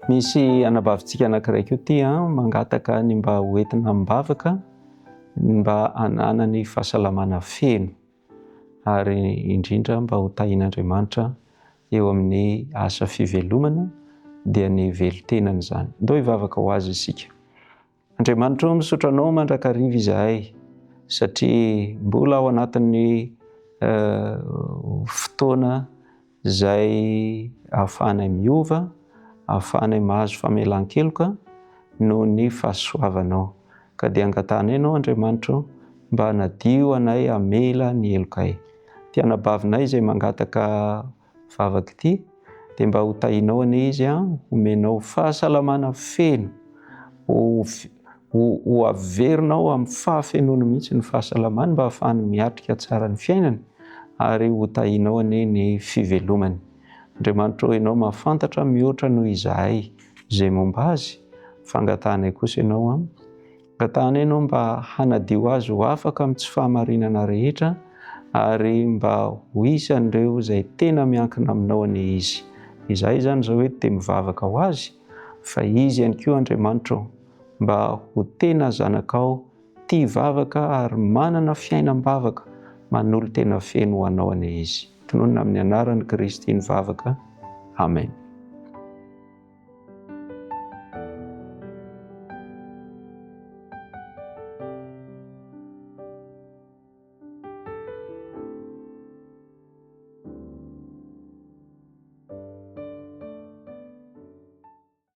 Misy anabavintsika anankiray koa ty mangataka ny mba hoentina mibavaka mba hanana ny fahasalamana feno ary indrindra mba ho tahian'Andriamanitra eo amin'ny asa fivelomana dia ny velon-tenany zany. Ndao hivavaka ho azy isika. Andriamanitra misaotra anao mandrakariva izahay satria mbola ao anatin'ny fotoana izay ahafahanay miova, ahafahanay mahazo famelan-keloka noho ny fahasoavanao. Ka dia angatanay ianao Andriamanitra mba hanadio anay hamela ny helokay. Ty anabavinay izay mangataka vavaka ity dia mba ho tahinao anie izy homenao fahasalamana feno, ho averinao amin'ny fahafenoana mihitsy ny fahasalamana mba hahafahany miatrika tsara ny fiainany ary ho tahinao anie ny fivelomany. Andriamanitra ianao mahafantatra mihoatra noho izahay izay momba azy, fangatanay kosa ianao angatanay ianao mba hanadio azy ho afaka amin'ny tsy fahamarinana rehetra ary mba ho isan'ireo izay tena miankina aminao anie izy. Izahay zany zao hoe te mivavaka ho azy fa izy ihany koa Andriamanitra mba ho tena zanakao tia hivavaka ary manana fiainam-bavaka manolo tena feno ho anao anie izy. Tonoina amin'ny anaran'i Kristy ny vavaka. Amen.